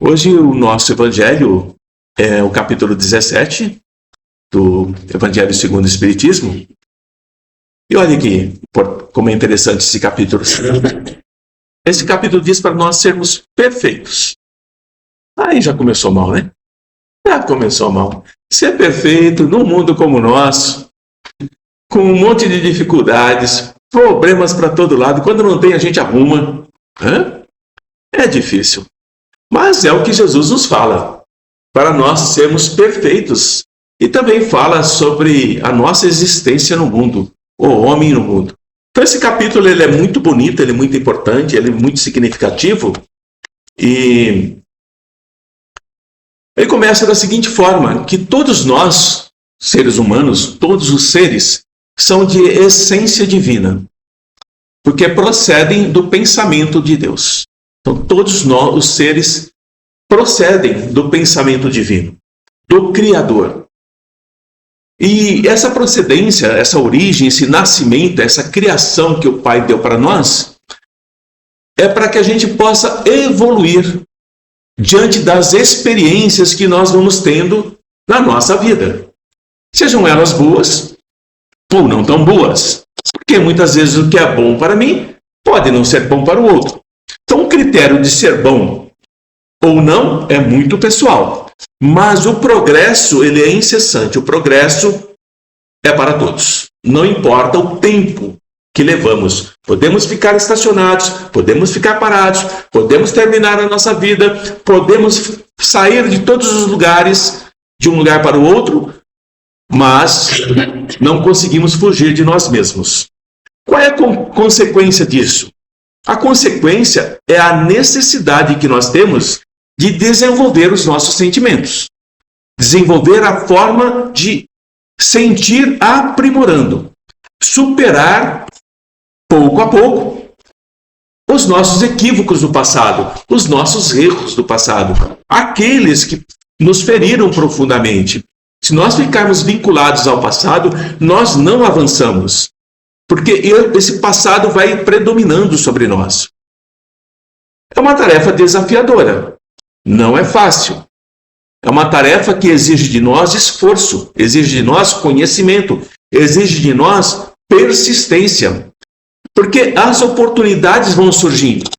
Hoje o nosso evangelho é o capítulo 17 do Evangelho segundo o Espiritismo. E olha aqui como é interessante esse capítulo. Esse capítulo diz para nós sermos perfeitos. Aí já começou mal, né? Já começou mal. Ser perfeito num mundo como o nosso, com um monte de dificuldades, problemas para todo lado. Quando não tem, a gente arruma. É difícil. Mas é o que Jesus nos fala, para nós sermos perfeitos. E também fala sobre a nossa existência no mundo, o homem no mundo. Então esse capítulo ele é muito bonito, ele é muito importante, ele é muito significativo. E ele começa da seguinte forma, que todos nós, seres humanos, todos os seres, são de essência divina, porque procedem do pensamento de Deus. Então todos nós, os seres, procedem do pensamento divino, do Criador. E essa procedência, essa origem, esse nascimento, essa criação que o Pai deu para nós, é para que a gente possa evoluir diante das experiências que nós vamos tendo na nossa vida. Sejam elas boas ou não tão boas. Porque muitas vezes o que é bom para mim pode não ser bom para o outro. Então o critério de ser bom ou não é muito pessoal. Mas o progresso, ele é incessante. O progresso é para todos. Não importa o tempo que levamos. Podemos ficar estacionados, podemos ficar parados, podemos terminar a nossa vida, podemos sair de todos os lugares, de um lugar para o outro, mas não conseguimos fugir de nós mesmos. Qual é a consequência disso? A consequência é a necessidade que nós temos de desenvolver os nossos sentimentos. Desenvolver a forma de sentir aprimorando. Superar, pouco a pouco, os nossos equívocos do passado, os nossos erros do passado, aqueles que nos feriram profundamente. Se nós ficarmos vinculados ao passado, nós não avançamos, porque esse passado vai predominando sobre nós. É uma tarefa desafiadora. Não é fácil. É uma tarefa que exige de nós esforço, exige de nós conhecimento, exige de nós persistência. Porque as oportunidades vão surgindo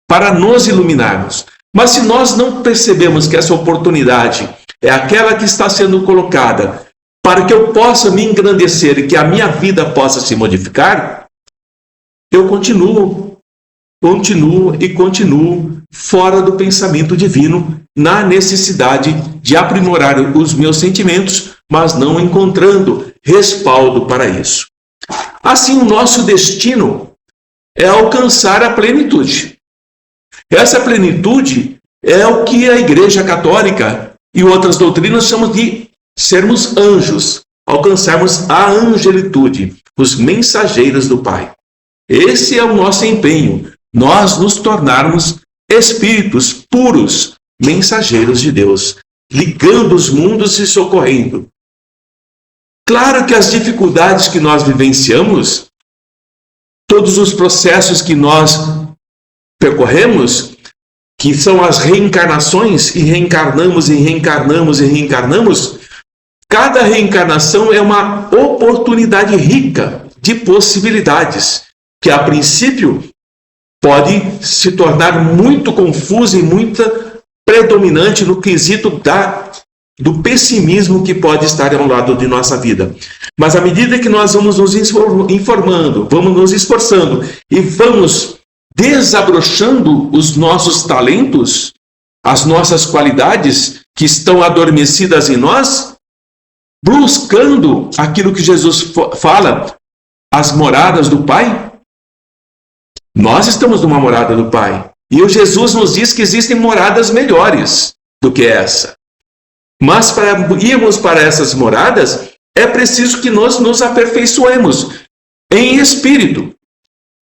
para nos iluminarmos. Mas se nós não percebemos que essa oportunidade é aquela que está sendo colocada para que eu possa me engrandecer e que a minha vida possa se modificar, eu continuo fora do pensamento divino, na necessidade de aprimorar os meus sentimentos, mas não encontrando respaldo para isso. Assim, o nosso destino é alcançar a plenitude. Essa plenitude é o que a Igreja Católica e outras doutrinas chamam de sermos anjos, alcançarmos a angelitude, os mensageiros do Pai. Esse é o nosso empenho, nós nos tornarmos espíritos puros, mensageiros de Deus, ligando os mundos e socorrendo. Claro que as dificuldades que nós vivenciamos, todos os processos que nós percorremos, que são as reencarnações, e reencarnamos, e reencarnamos, e reencarnamos, cada reencarnação é uma oportunidade rica de possibilidades, que a princípio pode se tornar muito confusa e muito predominante no quesito do pessimismo que pode estar ao lado de nossa vida. Mas à medida que nós vamos nos informando, vamos nos esforçando e vamos desabrochando os nossos talentos, as nossas qualidades que estão adormecidas em nós, buscando aquilo que Jesus fala, as moradas do Pai. Nós estamos numa morada do Pai. E o Jesus nos diz que existem moradas melhores do que essa. Mas para irmos para essas moradas, é preciso que nós nos aperfeiçoemos em espírito.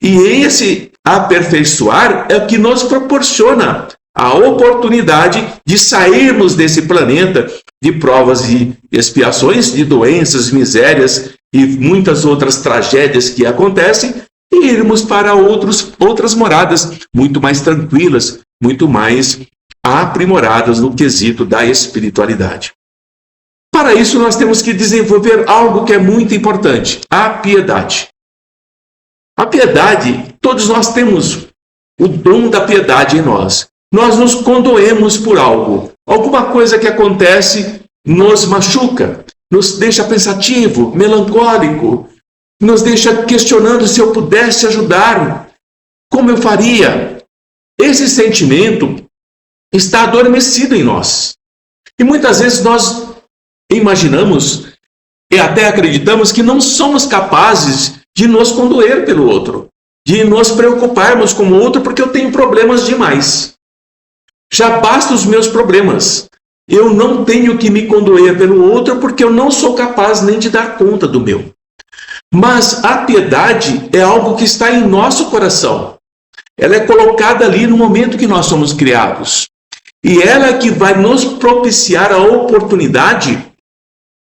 E esse aperfeiçoar é o que nos proporciona a oportunidade de sairmos desse planeta de provas e expiações, de doenças, misérias e muitas outras tragédias que acontecem, e irmos para outras moradas muito mais tranquilas, muito mais aprimoradas no quesito da espiritualidade. Para isso, nós temos que desenvolver algo que é muito importante: a piedade. A piedade, todos nós temos o dom da piedade em nós. Nós nos condoemos por algo. Alguma coisa que acontece nos machuca, nos deixa pensativo, melancólico, nos deixa questionando: se eu pudesse ajudar, como eu faria? Esse sentimento está adormecido em nós. E muitas vezes nós imaginamos e até acreditamos que não somos capazes de nos condoer pelo outro, de nos preocuparmos com o outro, porque eu tenho problemas demais. Já basta os meus problemas. Eu não tenho que me condoer pelo outro, porque eu não sou capaz nem de dar conta do meu. Mas a piedade é algo que está em nosso coração. Ela é colocada ali no momento que nós somos criados. E ela é que vai nos propiciar a oportunidade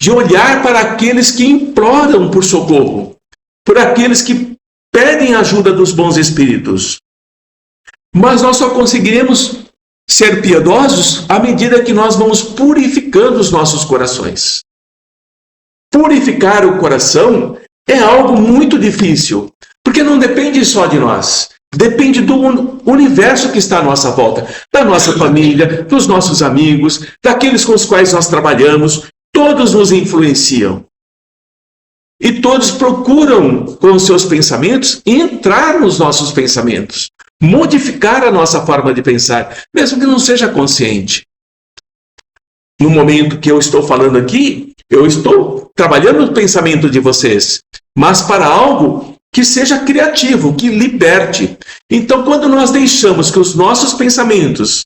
de olhar para aqueles que imploram por socorro, por aqueles que pedem ajuda dos bons espíritos. Mas nós só conseguiremos ser piedosos à medida que nós vamos purificando os nossos corações. Purificar o coração é algo muito difícil, porque não depende só de nós. Depende do universo que está à nossa volta, da nossa família, dos nossos amigos, daqueles com os quais nós trabalhamos. Todos nos influenciam. E todos procuram, com os seus pensamentos, entrar nos nossos pensamentos, modificar a nossa forma de pensar, mesmo que não seja consciente. No momento que eu estou falando aqui, eu estou trabalhando o pensamento de vocês, mas para algo que seja criativo, que liberte. Então, quando nós deixamos que os nossos pensamentos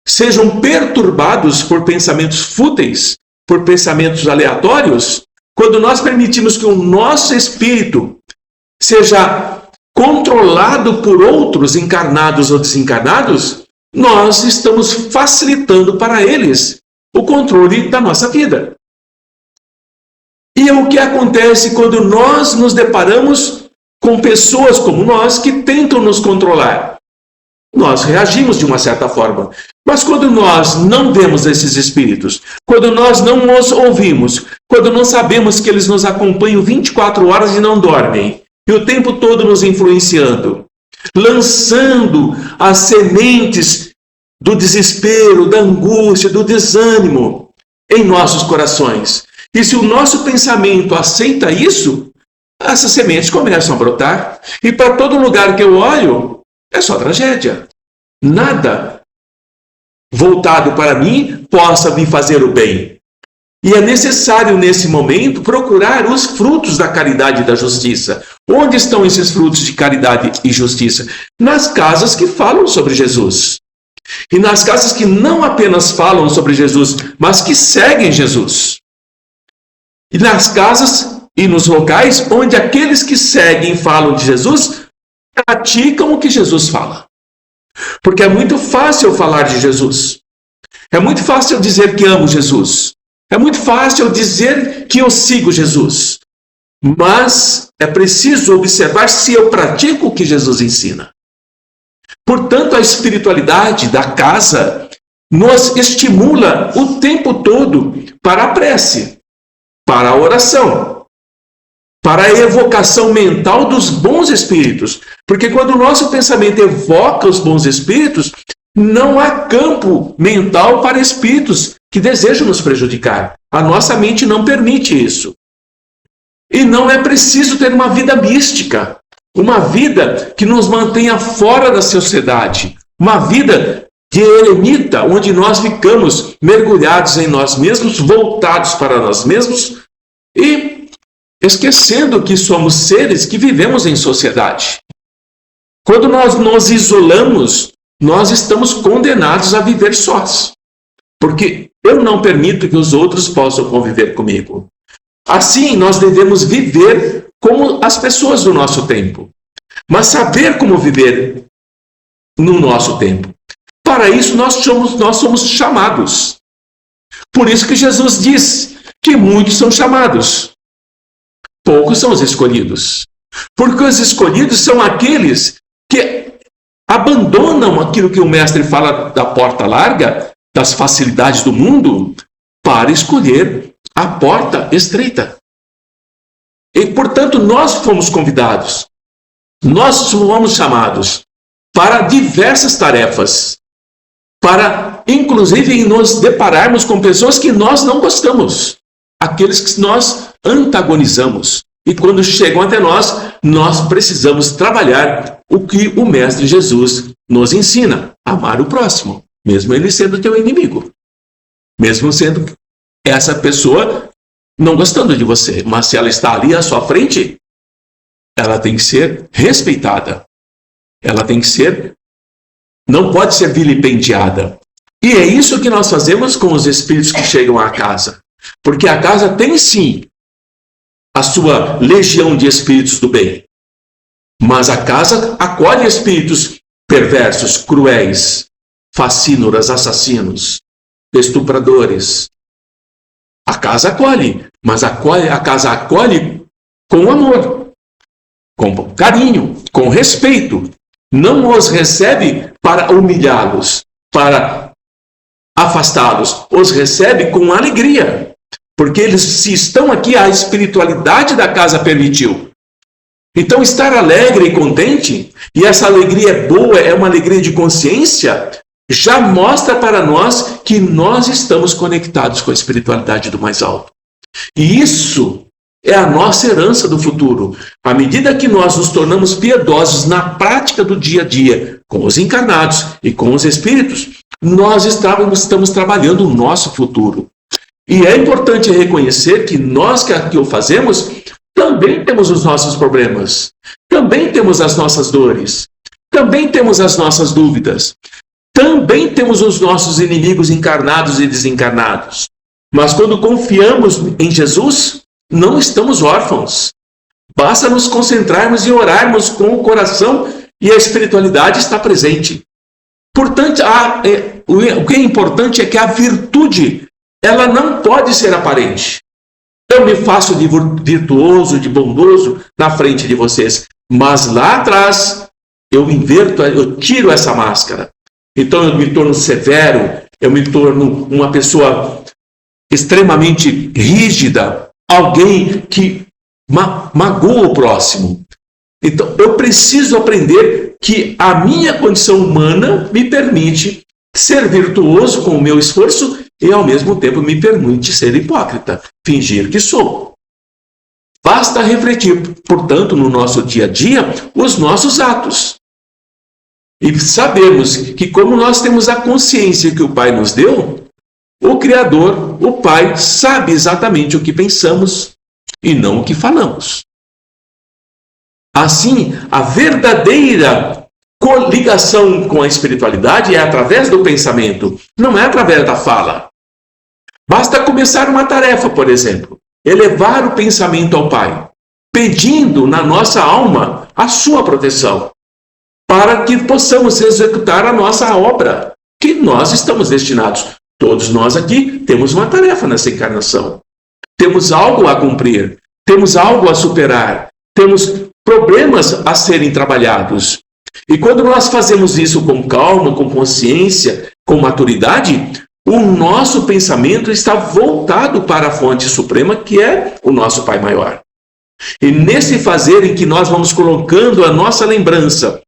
sejam perturbados por pensamentos fúteis, por pensamentos aleatórios, quando nós permitimos que o nosso espírito seja controlado por outros encarnados ou desencarnados, nós estamos facilitando para eles o controle da nossa vida. E é o que acontece quando nós nos deparamos com pessoas como nós que tentam nos controlar. Nós reagimos de uma certa forma. Mas quando nós não vemos esses espíritos, quando nós não os ouvimos, quando não sabemos que eles nos acompanham 24 horas e não dormem, e o tempo todo nos influenciando, lançando as sementes do desespero, da angústia, do desânimo em nossos corações. E se o nosso pensamento aceita isso, essas sementes começam a brotar. E para todo lugar que eu olho, é só tragédia. Nada voltado para mim possa me fazer o bem. E é necessário, nesse momento, procurar os frutos da caridade e da justiça. Onde estão esses frutos de caridade e justiça? Nas casas que falam sobre Jesus. E nas casas que não apenas falam sobre Jesus, mas que seguem Jesus. E nas casas e nos locais onde aqueles que seguem e falam de Jesus praticam o que Jesus fala. Porque é muito fácil falar de Jesus. É muito fácil dizer que amo Jesus. É muito fácil dizer que eu sigo Jesus. Mas é preciso observar se eu pratico o que Jesus ensina. Portanto, a espiritualidade da casa nos estimula o tempo todo para a prece, para a oração, para a evocação mental dos bons espíritos. Porque quando o nosso pensamento evoca os bons espíritos, não há campo mental para espíritos que desejam nos prejudicar. A nossa mente não permite isso. E não é preciso ter uma vida mística, uma vida que nos mantenha fora da sociedade, uma vida de eremita, onde nós ficamos mergulhados em nós mesmos, voltados para nós mesmos e esquecendo que somos seres que vivemos em sociedade. Quando nós nos isolamos, nós estamos condenados a viver sós, porque eu não permito que os outros possam conviver comigo. Assim, nós devemos viver como as pessoas do nosso tempo, mas saber como viver no nosso tempo. Para isso, nós somos chamados. Por isso que Jesus diz que muitos são chamados, poucos são os escolhidos. Porque os escolhidos são aqueles que abandonam aquilo que o mestre fala da porta larga, das facilidades do mundo, para escolher a porta estreita. E, portanto, nós fomos convidados, nós fomos chamados para diversas tarefas, para, inclusive, nos depararmos com pessoas que nós não gostamos, aqueles que nós antagonizamos. E quando chegam até nós, nós precisamos trabalhar o que o Mestre Jesus nos ensina: amar o próximo, mesmo ele sendo teu inimigo, mesmo sendo essa pessoa não gostando de você, mas se ela está ali à sua frente, ela tem que ser respeitada, ela tem que ser, não pode ser vilipendiada. E é isso que nós fazemos com os espíritos que chegam à casa, porque a casa tem sim a sua legião de espíritos do bem, mas a casa acolhe espíritos perversos, cruéis, facínoras, assassinos, estupradores. A casa acolhe, mas a casa acolhe com amor, com carinho, com respeito. Não os recebe para humilhá-los, para afastá-los. Os recebe com alegria, porque eles, se estão aqui, a espiritualidade da casa permitiu. Então, estar alegre e contente, e essa alegria é boa, é uma alegria de consciência, já mostra para nós que nós estamos conectados com a espiritualidade do mais alto. E isso é a nossa herança do futuro. À medida que nós nos tornamos piedosos na prática do dia a dia, com os encarnados e com os espíritos, nós estamos trabalhando o nosso futuro. E é importante reconhecer que nós que o fazemos, também temos os nossos problemas, também temos as nossas dores, também temos as nossas dúvidas, também temos os nossos inimigos encarnados e desencarnados. Mas quando confiamos em Jesus, não estamos órfãos. Basta nos concentrarmos e orarmos com o coração e a espiritualidade está presente. Portanto, o que é importante é que a virtude, ela não pode ser aparente. Eu me faço de virtuoso, de bondoso na frente de vocês, mas lá atrás eu inverto, eu tiro essa máscara. Então eu me torno severo, eu me torno uma pessoa extremamente rígida, alguém que magoa o próximo. Então eu preciso aprender que a minha condição humana me permite ser virtuoso com o meu esforço e ao mesmo tempo me permite ser hipócrita, fingir que sou. Basta refletir, portanto, no nosso dia a dia, os nossos atos. E sabemos que, como nós temos a consciência que o Pai nos deu, o Criador, o Pai, sabe exatamente o que pensamos e não o que falamos. Assim, a verdadeira coligação com a espiritualidade é através do pensamento, não é através da fala. Basta começar uma tarefa, por exemplo, elevar o pensamento ao Pai, pedindo na nossa alma a sua proteção, para que possamos executar a nossa obra, que nós estamos destinados. Todos nós aqui temos uma tarefa nessa encarnação. Temos algo a cumprir, temos algo a superar, temos problemas a serem trabalhados. E quando nós fazemos isso com calma, com consciência, com maturidade, o nosso pensamento está voltado para a fonte suprema, que é o nosso Pai Maior. E nesse fazer em que nós vamos colocando a nossa lembrança,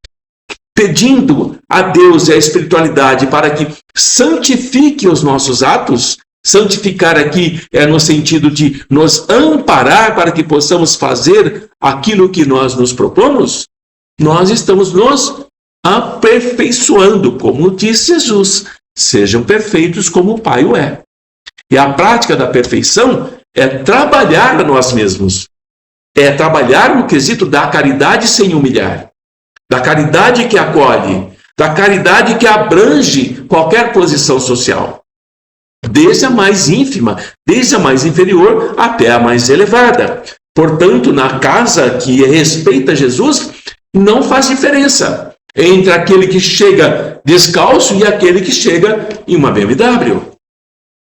pedindo a Deus e a espiritualidade para que santifique os nossos atos, santificar aqui é no sentido de nos amparar para que possamos fazer aquilo que nós nos propomos, nós estamos nos aperfeiçoando, como diz Jesus, sejam perfeitos como o Pai o é. E a prática da perfeição é trabalhar a nós mesmos, é trabalhar no quesito da caridade sem humilhar, da caridade que acolhe, da caridade que abrange qualquer posição social, desde a mais ínfima, desde a mais inferior até a mais elevada. Portanto, na casa que respeita Jesus, não faz diferença entre aquele que chega descalço e aquele que chega em uma BMW.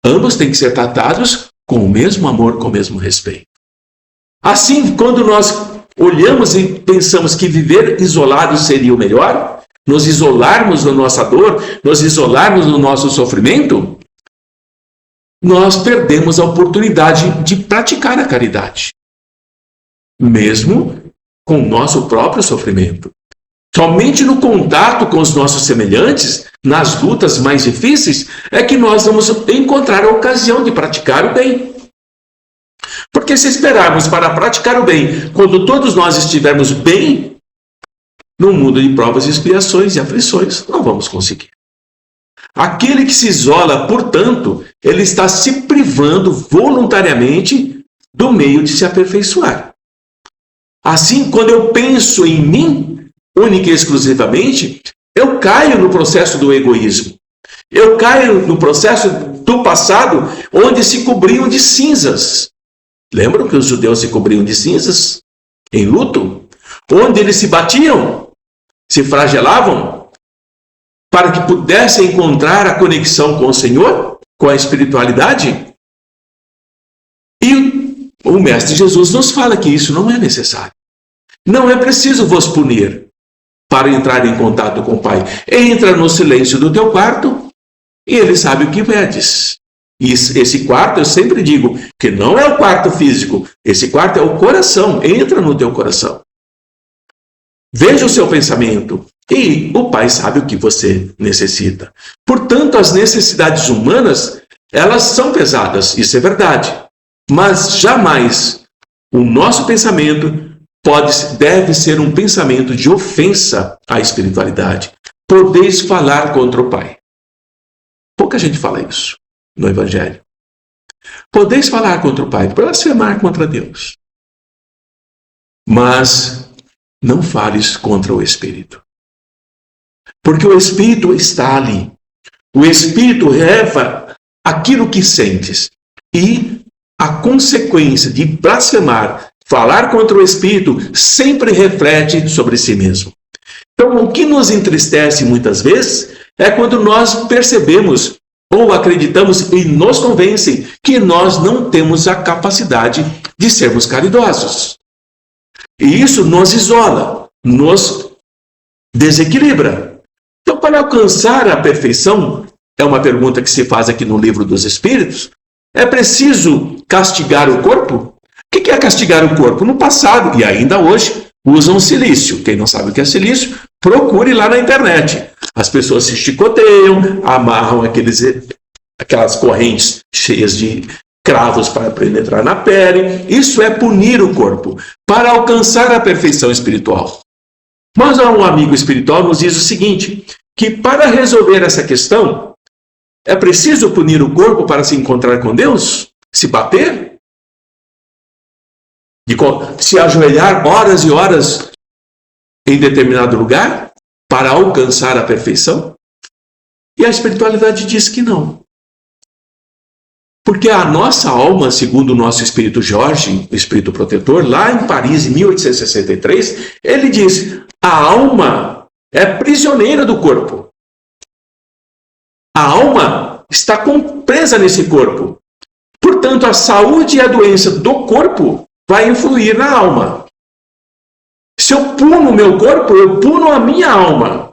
Ambos têm que ser tratados com o mesmo amor, com o mesmo respeito. Assim, quando nós olhamos e pensamos que viver isolado seria o melhor, nos isolarmos da nossa dor, nos isolarmos do nosso sofrimento, nós perdemos a oportunidade de praticar a caridade, mesmo com o nosso próprio sofrimento. Somente no contato com os nossos semelhantes, nas lutas mais difíceis, é que nós vamos encontrar a ocasião de praticar o bem. Porque se esperarmos para praticar o bem, quando todos nós estivermos bem, no mundo de provas, expiações e aflições, não vamos conseguir. Aquele que se isola, portanto, ele está se privando voluntariamente do meio de se aperfeiçoar. Assim, quando eu penso em mim, única e exclusivamente, eu caio no processo do egoísmo. Eu caio no processo do passado, onde se cobriam de cinzas. Lembram que os judeus se cobriam de cinzas? Em luto? Onde eles se batiam, se flagelavam, para que pudessem encontrar a conexão com o Senhor, com a espiritualidade? E o Mestre Jesus nos fala que isso não é necessário. Não é preciso vos punir para entrar em contato com o Pai. Entra no silêncio do teu quarto e Ele sabe o que pedes. E esse quarto, eu sempre digo, que não é o quarto físico. Esse quarto é o coração. Entra no teu coração. Veja o seu pensamento. E o Pai sabe o que você necessita. Portanto, as necessidades humanas, elas são pesadas. Isso é verdade. Mas jamais o nosso pensamento deve ser um pensamento de ofensa à espiritualidade. Podeis falar contra o Pai. Pouca gente fala isso no Evangelho. Podeis falar contra o Pai, blasfemar contra Deus. Mas não fales contra o Espírito. Porque o Espírito está ali. O Espírito leva aquilo que sentes. E a consequência de blasfemar, falar contra o Espírito, sempre reflete sobre si mesmo. Então, o que nos entristece muitas vezes é quando nós percebemos ou acreditamos e nos convencem que nós não temos a capacidade de sermos caridosos. E isso nos isola, nos desequilibra. Então, para alcançar a perfeição, é uma pergunta que se faz aqui no Livro dos Espíritos, é preciso castigar o corpo? O que é castigar o corpo? No passado, e ainda hoje, usam silício. Quem não sabe o que é silício, procure lá na internet. As pessoas se chicoteiam, amarram aquelas correntes cheias de cravos para penetrar na pele. Isso é punir o corpo, para alcançar a perfeição espiritual. Mas um amigo espiritual nos diz o seguinte, que para resolver essa questão, é preciso punir o corpo para se encontrar com Deus? Se bater? Se ajoelhar horas e horas em determinado lugar para alcançar a perfeição? E a espiritualidade diz que não. Porque a nossa alma, segundo o nosso espírito Jorge, o espírito protetor, lá em Paris, em 1863, ele diz, a alma é prisioneira do corpo. A alma está presa nesse corpo. Portanto, a saúde e a doença do corpo vai influir na alma. Se eu puno o meu corpo, eu puno a minha alma.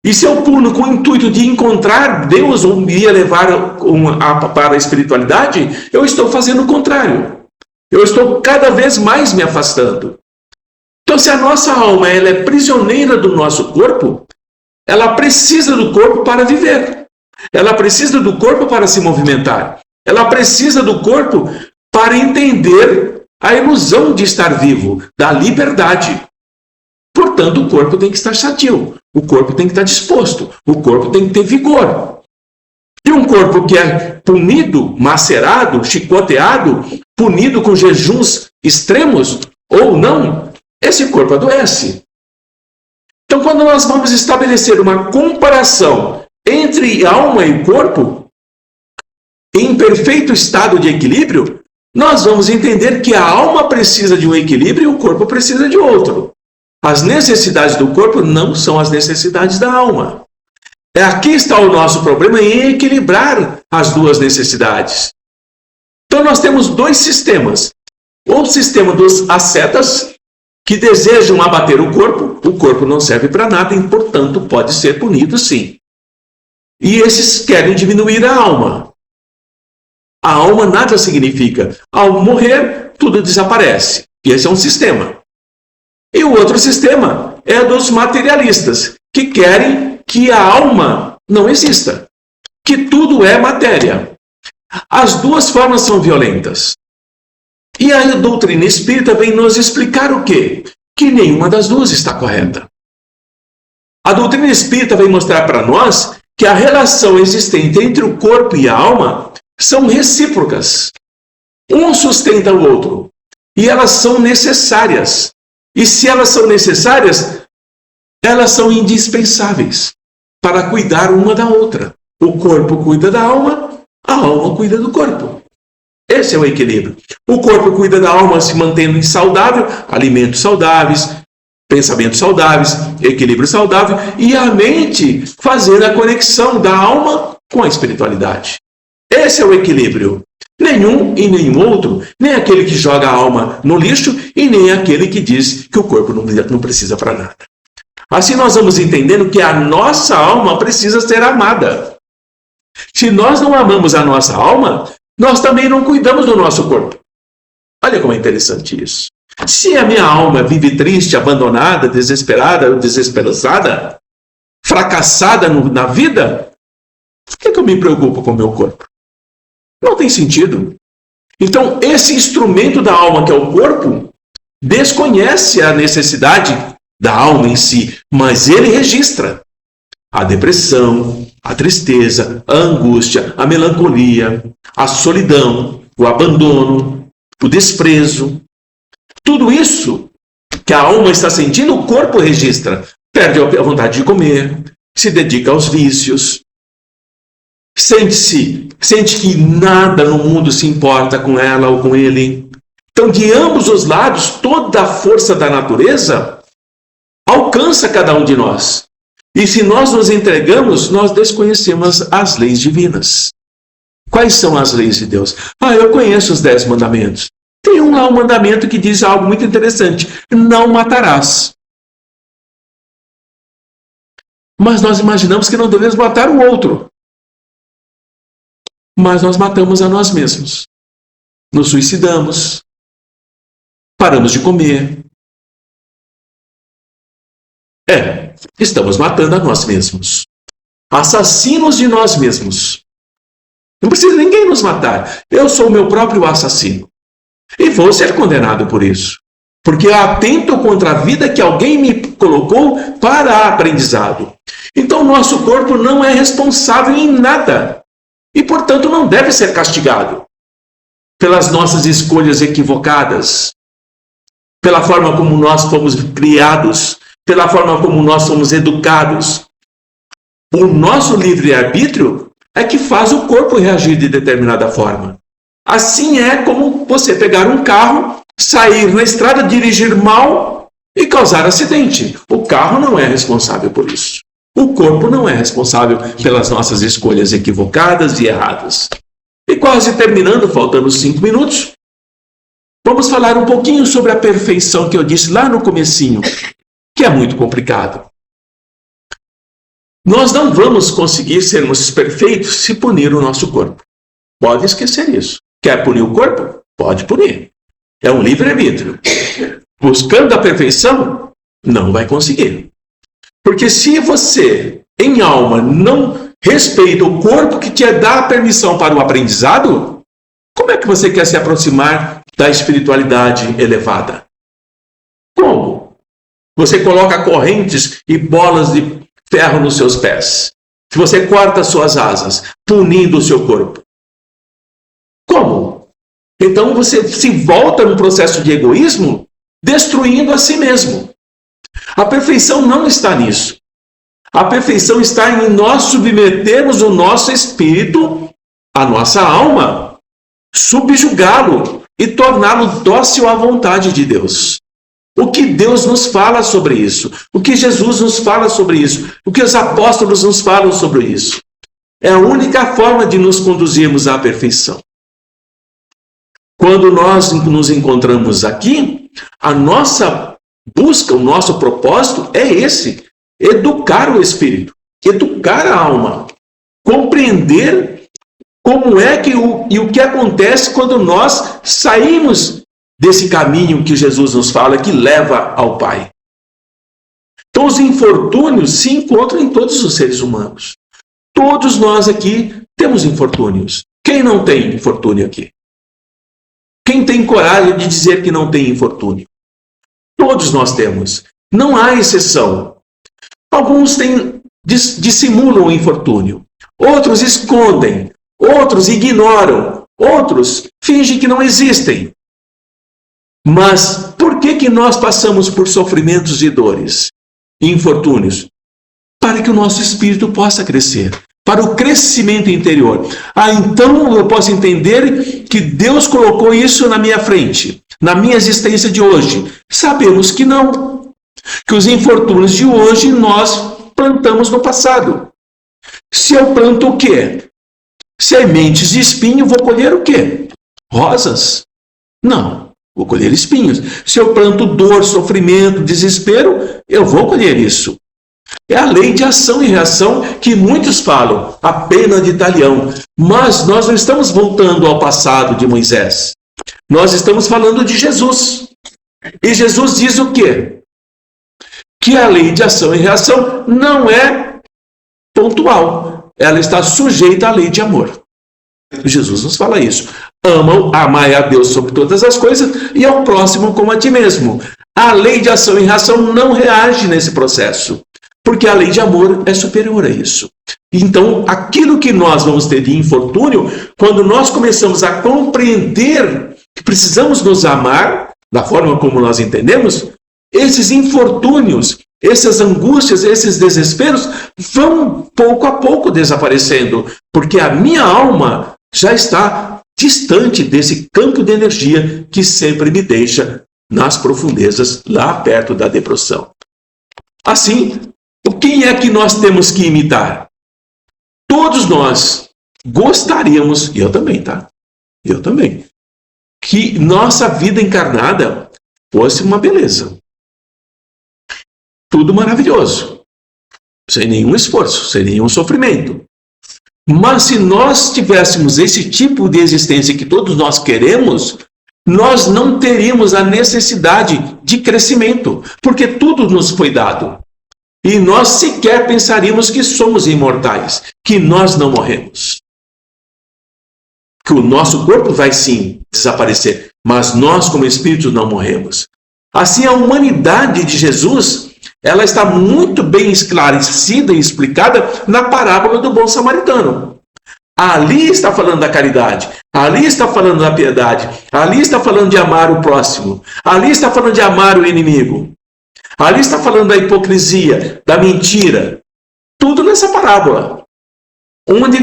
E se eu puno com o intuito de encontrar Deus ou me levar para a espiritualidade, eu estou fazendo o contrário. Eu estou cada vez mais me afastando. Então, se a nossa alma ela é prisioneira do nosso corpo, ela precisa do corpo para viver. Ela precisa do corpo para se movimentar. Ela precisa do corpo para entender a ilusão de estar vivo, da liberdade. Portanto, o corpo tem que estar sadio, o corpo tem que estar disposto, o corpo tem que ter vigor. E um corpo que é punido, macerado, chicoteado, punido com jejuns extremos ou não, esse corpo adoece. Então, quando nós vamos estabelecer uma comparação entre alma e corpo, em perfeito estado de equilíbrio, nós vamos entender que a alma precisa de um equilíbrio e o corpo precisa de outro. As necessidades do corpo não são as necessidades da alma. Aqui está o nosso problema em equilibrar as duas necessidades. Então nós temos dois sistemas. O sistema dos ascetas que desejam abater o corpo não serve para nada e, portanto, pode ser punido sim. E esses querem diminuir a alma. A alma nada significa. Ao morrer, tudo desaparece. E esse é um sistema. E o outro sistema é dos materialistas, que querem que a alma não exista, que tudo é matéria. As duas formas são violentas. E a doutrina espírita vem nos explicar o quê? Que nenhuma das duas está correta. A doutrina espírita vem mostrar para nós que a relação existente entre o corpo e a alma são recíprocas. Um sustenta o outro. E elas são necessárias. E se elas são necessárias, elas são indispensáveis para cuidar uma da outra. O corpo cuida da alma, a alma cuida do corpo. Esse é o equilíbrio. O corpo cuida da alma se mantendo saudável, alimentos saudáveis, pensamentos saudáveis, equilíbrio saudável, e a mente fazendo a conexão da alma com a espiritualidade. Esse é o equilíbrio. Nenhum e nenhum outro, nem aquele que joga a alma no lixo e nem aquele que diz que o corpo não precisa para nada. Assim nós vamos entendendo que a nossa alma precisa ser amada. Se nós não amamos a nossa alma, nós também não cuidamos do nosso corpo. Olha como é interessante isso. Se a minha alma vive triste, abandonada, desesperada, desesperançada, fracassada na vida, por que eu me preocupo com o meu corpo? Não tem sentido. Então, esse instrumento da alma, que é o corpo, desconhece a necessidade da alma em si, mas ele registra a depressão, a tristeza, a angústia, a melancolia, a solidão, o abandono, o desprezo. Tudo isso que a alma está sentindo, o corpo registra. Perde a vontade de comer, se dedica aos vícios, sente que nada no mundo se importa com ela ou com ele. Então, de ambos os lados, toda a força da natureza alcança cada um de nós. E se nós nos entregamos, nós desconhecemos as leis divinas. Quais são as leis de Deus? Eu conheço os 10 mandamentos. Tem lá um mandamento que diz algo muito interessante: não matarás. Mas nós imaginamos que não devemos matar o outro. Mas nós matamos a nós mesmos. Nos suicidamos. Paramos de comer. Estamos matando a nós mesmos. Assassinos de nós mesmos. Não precisa ninguém nos matar. Eu sou o meu próprio assassino. E vou ser condenado por isso. Porque eu atento contra a vida que alguém me colocou para aprendizado. Então, nosso corpo não é responsável em nada. E, portanto, não deve ser castigado pelas nossas escolhas equivocadas, pela forma como nós fomos criados, pela forma como nós somos educados. O nosso livre-arbítrio é que faz o corpo reagir de determinada forma. Assim é como você pegar um carro, sair na estrada, dirigir mal e causar acidente. O carro não é responsável por isso. O corpo não é responsável pelas nossas escolhas equivocadas e erradas. E quase terminando, faltando 5 minutos, vamos falar um pouquinho sobre a perfeição que eu disse lá no comecinho, que é muito complicado. Nós não vamos conseguir sermos perfeitos se punir o nosso corpo. Pode esquecer isso. Quer punir o corpo? Pode punir. É um livre-arbítrio. Buscando a perfeição, não vai conseguir. Porque se você, em alma, não respeita o corpo que te dá a permissão para o aprendizado, como é que você quer se aproximar da espiritualidade elevada? Como? Você coloca correntes e bolas de ferro nos seus pés. Se você corta suas asas, punindo o seu corpo. Como? Então você se volta num processo de egoísmo, destruindo a si mesmo. A perfeição não está nisso. A perfeição está em nós submetermos o nosso espírito, a nossa alma, subjugá-lo e torná-lo dócil à vontade de Deus. O que Deus nos fala sobre isso? O que Jesus nos fala sobre isso? O que os apóstolos nos falam sobre isso? É a única forma de nos conduzirmos à perfeição. Quando nós nos encontramos aqui, a nossa busca, o nosso propósito é esse: educar o espírito, educar a alma, compreender como é que o que acontece quando nós saímos desse caminho que Jesus nos fala, que leva ao Pai. Então, os infortúnios se encontram em todos os seres humanos. Todos nós aqui temos infortúnios. Quem não tem infortúnio aqui? Quem tem coragem de dizer que não tem infortúnio? Todos nós temos. Não há exceção. Alguns dissimulam o infortúnio. Outros escondem. Outros ignoram. Outros fingem que não existem. Mas por que nós passamos por sofrimentos e dores e infortúnios? Para que o nosso espírito possa crescer. Para o crescimento interior. Então eu posso entender que Deus colocou isso na minha frente, na minha existência de hoje. Sabemos que não. Que os infortúnios de hoje nós plantamos no passado. Se eu planto o quê? Sementes de espinho, vou colher o quê? Rosas? Não, vou colher espinhos. Se eu planto dor, sofrimento, desespero, eu vou colher isso. É a lei de ação e reação que muitos falam, a pena de talião. Mas nós não estamos voltando ao passado de Moisés. Nós estamos falando de Jesus. E Jesus diz o quê? Que a lei de ação e reação não é pontual. Ela está sujeita à lei de amor. Jesus nos fala isso. Amai a Deus sobre todas as coisas e ao próximo como a ti mesmo. A lei de ação e reação não reage nesse processo. Porque a lei de amor é superior a isso. Então, aquilo que nós vamos ter de infortúnio, quando nós começamos a compreender que precisamos nos amar, da forma como nós entendemos, esses infortúnios, essas angústias, esses desesperos, vão pouco a pouco desaparecendo. Porque a minha alma já está distante desse campo de energia que sempre me deixa nas profundezas, lá perto da depressão. Assim, quem é que nós temos que imitar? Todos nós gostaríamos, e eu também, tá? Eu também. Que nossa vida encarnada fosse uma beleza. Tudo maravilhoso. Sem nenhum esforço, sem nenhum sofrimento. Mas se nós tivéssemos esse tipo de existência que todos nós queremos, nós não teríamos a necessidade de crescimento, porque tudo nos foi dado. E nós sequer pensaríamos que somos imortais, que nós não morremos. Que o nosso corpo vai sim desaparecer, mas nós como espíritos não morremos. Assim, a humanidade de Jesus, ela está muito bem esclarecida e explicada na parábola do bom samaritano. Ali está falando da caridade, ali está falando da piedade, ali está falando de amar o próximo, ali está falando de amar o inimigo. Ali está falando da hipocrisia, da mentira. Tudo nessa parábola. Onde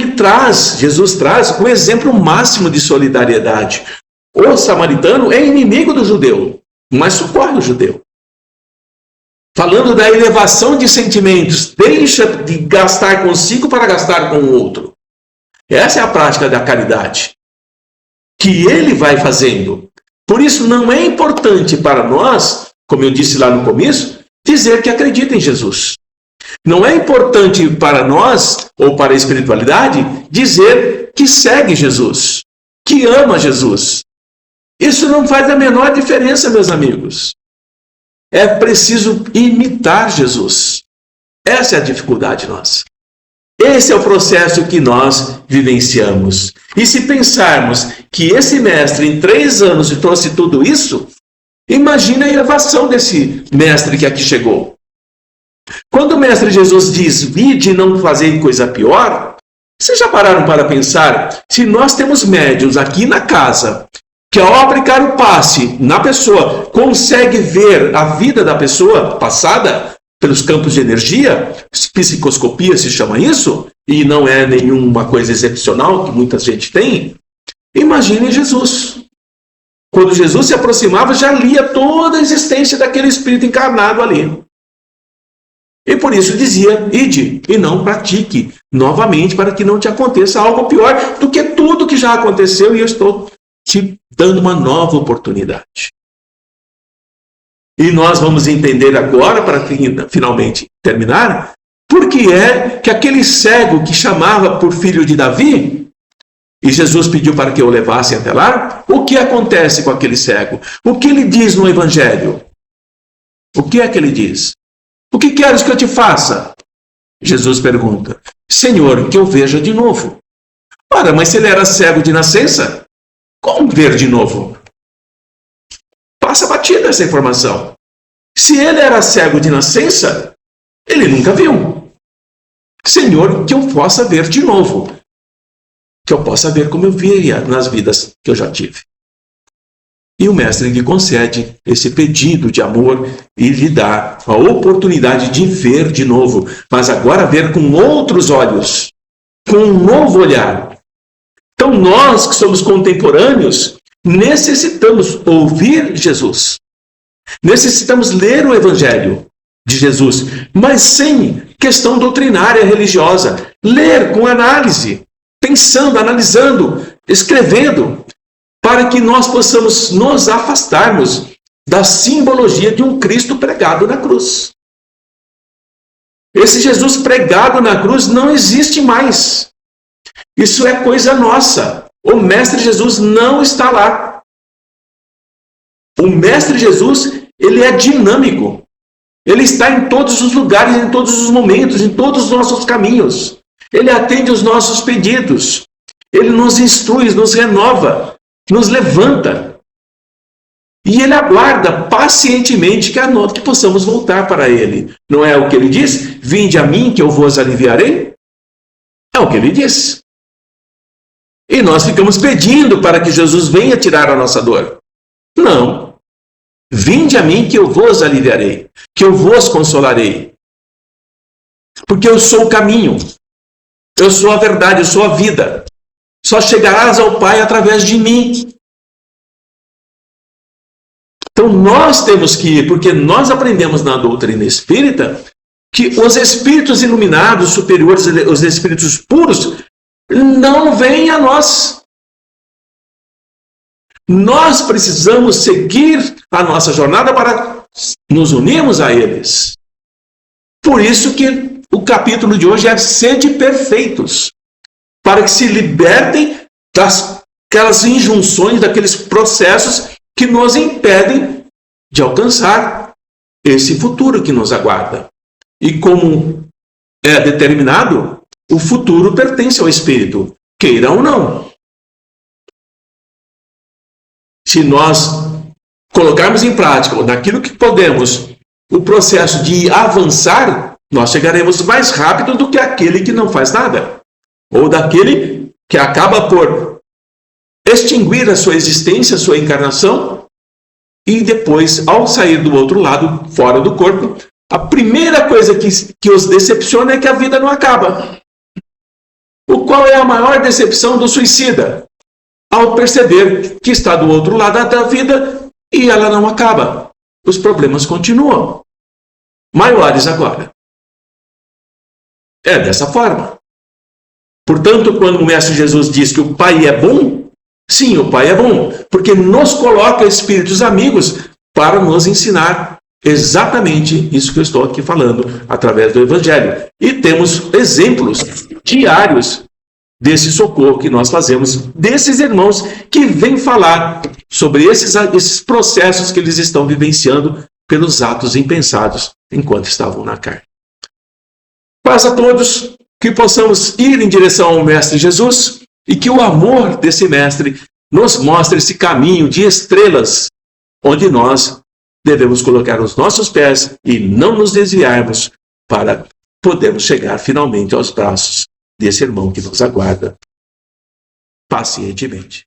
Jesus traz o exemplo máximo de solidariedade. O samaritano é inimigo do judeu, mas socorre o judeu. Falando da elevação de sentimentos. Deixa de gastar consigo para gastar com o outro. Essa é a prática da caridade. Que ele vai fazendo. Por isso não é importante para nós, como eu disse lá no começo, dizer que acredita em Jesus. Não é importante para nós, ou para a espiritualidade, dizer que segue Jesus, que ama Jesus. Isso não faz a menor diferença, meus amigos. É preciso imitar Jesus. Essa é a dificuldade nossa. Esse é o processo que nós vivenciamos. E se pensarmos que esse mestre, em 3 anos, trouxe tudo isso, imagina a elevação desse mestre que aqui chegou. Quando o mestre Jesus diz, vide e não fazer coisa pior, vocês já pararam para pensar, se nós temos médiuns aqui na casa, que ao aplicar o passe na pessoa, consegue ver a vida da pessoa passada pelos campos de energia, psicoscopia se chama isso, e não é nenhuma coisa excepcional que muita gente tem, imagine Jesus. Quando Jesus se aproximava, já lia toda a existência daquele espírito encarnado ali. E por isso dizia, ide, e não pratique novamente, para que não te aconteça algo pior do que tudo que já aconteceu, e eu estou te dando uma nova oportunidade. E nós vamos entender agora, para finalmente terminar, por que é que aquele cego que chamava por filho de Davi, e Jesus pediu para que o levassem até lá, o que acontece com aquele cego? O que ele diz no Evangelho? O que é que ele diz? O que queres que eu te faça? Jesus pergunta: Senhor, que eu veja de novo. Ora, mas se ele era cego de nascença, como ver de novo? Passa batida essa informação. Se ele era cego de nascença, ele nunca viu. Senhor, que eu possa ver de novo. Que eu possa ver como eu via nas vidas que eu já tive. E o mestre lhe concede esse pedido de amor e lhe dá a oportunidade de ver de novo, mas agora ver com outros olhos, com um novo olhar. Então nós que somos contemporâneos, necessitamos ouvir Jesus. Necessitamos ler o Evangelho de Jesus, mas sem questão doutrinária religiosa. Ler com análise, pensando, analisando, escrevendo, para que nós possamos nos afastarmos da simbologia de um Cristo pregado na cruz. Esse Jesus pregado na cruz não existe mais. Isso é coisa nossa. O Mestre Jesus não está lá. O Mestre Jesus, ele é dinâmico. Ele está em todos os lugares, em todos os momentos, em todos os nossos caminhos. Ele atende os nossos pedidos. Ele nos instrui, nos renova, nos levanta. E ele aguarda pacientemente que possamos voltar para ele. Não é o que ele diz? Vinde a mim que eu vos aliviarei? É o que ele diz. E nós ficamos pedindo para que Jesus venha tirar a nossa dor. Não. Vinde a mim que eu vos aliviarei, que eu vos consolarei. Porque eu sou o caminho, eu sou a verdade, eu sou a vida. Só chegarás ao Pai através de mim. Então nós temos que ir, porque nós aprendemos na doutrina espírita que os espíritos iluminados, superiores, os espíritos puros, não vêm a nós. Nós precisamos seguir a nossa jornada para nos unirmos a eles. Por isso que o capítulo de hoje é Sede Perfeitos, para que se libertem daquelas injunções, daqueles processos que nos impedem de alcançar esse futuro que nos aguarda. E como é determinado, o futuro pertence ao Espírito, queira ou não. Se nós colocarmos em prática, naquilo que podemos, o processo de avançar, nós chegaremos mais rápido do que aquele que não faz nada. Ou daquele que acaba por extinguir a sua existência, a sua encarnação, e depois, ao sair do outro lado, fora do corpo, a primeira coisa que os decepciona é que a vida não acaba. Qual é a maior decepção do suicida? Ao perceber que está do outro lado da vida e ela não acaba. Os problemas continuam. Maiores agora. É dessa forma. Portanto, quando o Mestre Jesus diz que o Pai é bom, sim, o Pai é bom, porque nos coloca espíritos amigos para nos ensinar exatamente isso que eu estou aqui falando através do Evangelho. E temos exemplos diários desse socorro que nós fazemos, desses irmãos que vêm falar sobre esses processos que eles estão vivenciando pelos atos impensados enquanto estavam na carne. Paz a todos, que possamos ir em direção ao Mestre Jesus e que o amor desse Mestre nos mostre esse caminho de estrelas onde nós devemos colocar os nossos pés e não nos desviarmos para podermos chegar finalmente aos braços desse irmão que nos aguarda pacientemente.